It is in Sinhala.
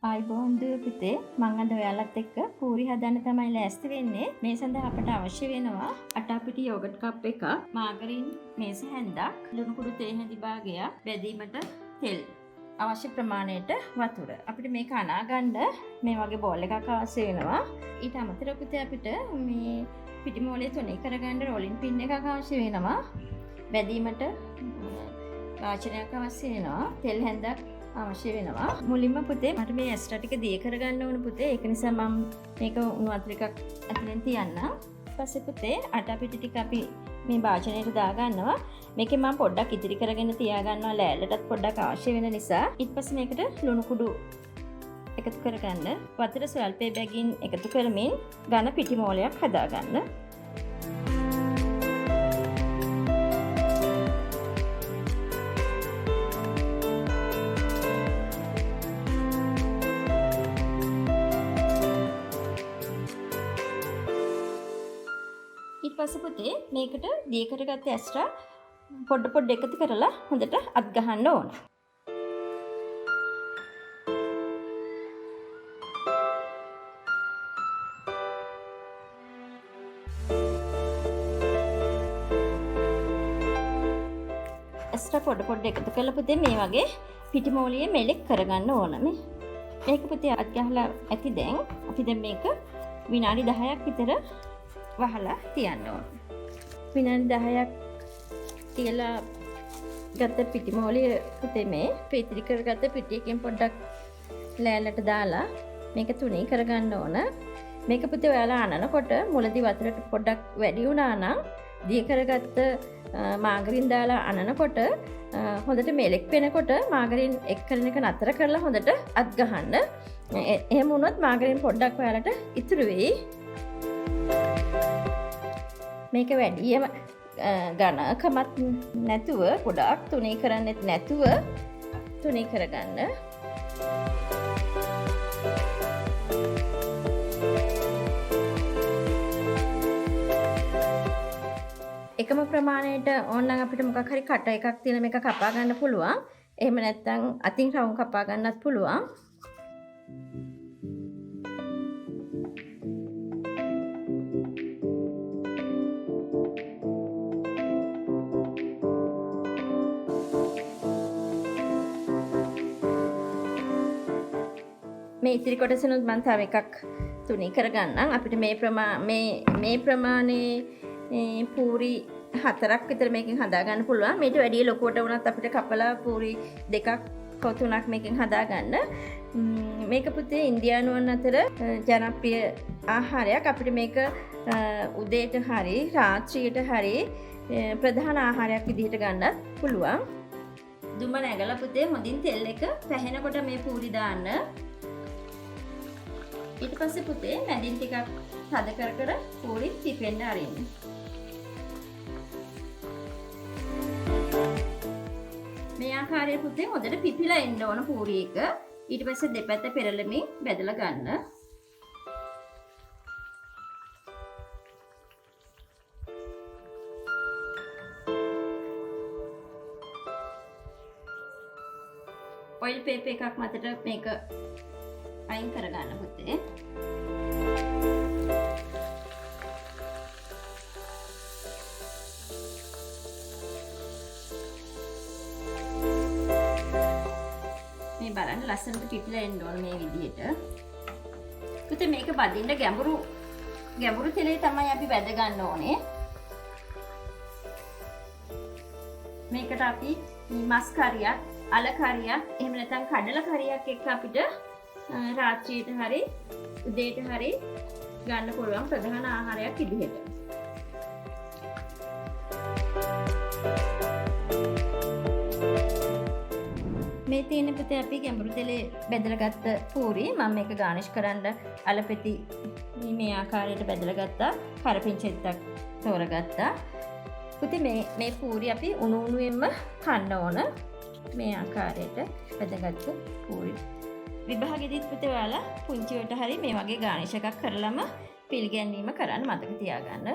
ආයිබෝන් පුතේ මම අද ඔයාලත් එක්ක පූරි හදන්න තමයි ලෑස්ති වෙන්නේ. මේ සඳහා අපට අවශ්‍ය වෙනවා අටාපිටි යෝගට් කප් එකක්, මාගරින් මේස හැන්දක්, ලුණු කුඩු තේ හැඳි භාගයක්, බෙදීමට තෙල්, අවශ්‍ය ප්‍රමාණයට වතුර. අපිට මේක අනා ගන්න මේ වගේ බෝල් එකක් අවශ්‍ය වෙනවා. ඊට අමතරව පුතේ අපිට මේ පිටි මෝලේ තුනේ කරගන්න රෝලින් පින් එකක් අවශ්‍ය වෙනවා. බෙදීමට වාචනයක් අවශ්‍ය වෙනවා. තෙල් හැන්දක් අවශ්‍ය වෙනවා. මුලින්ම පුතේ මට මේ ඇස්ට්‍රා ටික දී කරගන්න ඕන පුතේ. ඒක නිසා මම මේක උණු වතුර එකක් ඇතුලෙන් තියන්නම්. ඊපස්සේ පුතේ අටපිටි ටික අපි මේ භාජනයට දා ගන්නවා. මේකේ මම පොඩ්ඩක් ඉදිරි කරගෙන තියා ගන්නවා ලෑල්ලටත් පොඩ්ඩක් අවශ්‍ය වෙන නිසා. ඊපස්සේ මේකට ලුණු කුඩු එකතු කරගන්න. වතුර ස්වල්පේ බැගින් එකතු කරමින් ඝන පිටි මෝලයක් හදා ගන්න. ඊට පස්සේ පුතේ මේකට දී කරගත්ත ඇස්ට්‍රා පොඩ එකතු කරලා හොඳට අත් ගහන්න ඕන. ඇස්ට්‍රා පොඩ එකතු කරලා පුතේ මේ වගේ පිටි මෝලියේ මෙලෙක් කරගන්න ඕන. මේක පුතේ අත් ගහලා ඇති දැන්. අපි දැන් මේක විනාඩි 10ක් විතර වහලා තියන්න ඕන. විනාඩි 10ක් තියලා ගත්ත පිටි මෝලිය පුතේ මේ පිටිරි කරගත්ත පිටියකින් පොඩ්ඩක් ලෑල්ලට දාලා මේක තුනී කරගන්න ඕන. මේක පුතේ ඔයාලා අනනකොට මුලදී වතුරට පොඩ්ඩක් වැඩි වුණා නම් දී කරගත්ත මාගරින් දාලා අනනකොට හොඳට මෙලෙක් වෙනකොට මාගරින් එක් කරන එක නතර කරලා හොඳට අත් ගහන්න. එහෙම වුණොත් මාගරින් පොඩ්ඩක් ඔයාලට ඉතුරු වෙයි. මේක වැඩියම ඝනකමත් නැතුව ගොඩාක් තුනී කරන්නෙත් නැතුව තුනී කරගන්න. එකම ප්‍රමාණයට ඕනනම් අපිට මොකක් හරි කට එකක් තියෙන මේක කපා ගන්න පුළුවන්. එහෙම නැත්නම් අතින් රවුම් කපා ගන්නත් පුළුවන්. මේ ඉතිරි කොටසනොත් මම තව එකක් තුනී කරගන්නම්. අපිට මේ ප්‍රමාණයේ පූරි 4ක් විතර මේකෙන් හදා ගන්න පුළුවන්. මේට වැඩිය ලොකුවට වුණත් අපිට කපලා පූරි 2ක් හෝ 3ක් මේකෙන් හදා ගන්න. මේක පුතේ ඉන්දියානුවන් අතර ජනප්‍රිය ආහාරයක්. අපිට මේක උදේට හරි රාත්‍රියට හරි ප්‍රධාන ආහාරයක් විදිහට ගන්නත් පුළුවන්. දුම නැගලා පුතේ හොඳින් තෙල් එක පැහෙනකොට මේ පූරි දාන්න. ඊට පස්සේ පුතේ මැදින් ටිකක් තද කර පූරි පිපෙන්න අරින්න. මේ ආකාරයේ පුතේ හොඳට පිපිලා එන්න ඕන පූරි එක. ඊට පස්සේ දෙපැත්ත පෙරලමින් බෙදලා ගන්න. ඔයිල් පේපර් එකක් මතට මේක අයින් කරගන්න පුතේ. මේ බලන්න ලස්සනට පිපිලා එන්න ඕන මේ විදිහට. පුතේ මේක බදින්න ගැඹුරු තෙලේ තමයි අපි වැද ගන්න ඕනේ. මේකට අපි මස් කරියක්, අල කරියක්, එහෙම නැත්නම් කඩල කරියක් එක්ක අපිට රාත්‍රියට හරි උදේට හරි ගන්න පුළුවන් ප්‍රධාන ආහාරයක් විදිහට. මේ තියෙන පුතේ අපි ගැඹුරු තෙලේ බෙදලා ගත්ත පූරි. මම මේක ගානිෂ් කරන්න අලපෙති මේ ආකාරයට බෙදලා ගත්තා. කරපිංචෙත්තක් තෝරගත්තා. පුතේ මේ පූරි අපි උණුවෙන්ම කන්න ඕන. මේ ආකාරයට බෙදගත්ත පූරි. විභාගෙදිත් පුතේ ඔයාලා පුංචිවට හරි මේ වගේ ගානිෂ් එකක් කරලම පිළිගැන්වීම කරන්න මතක තියාගන්න.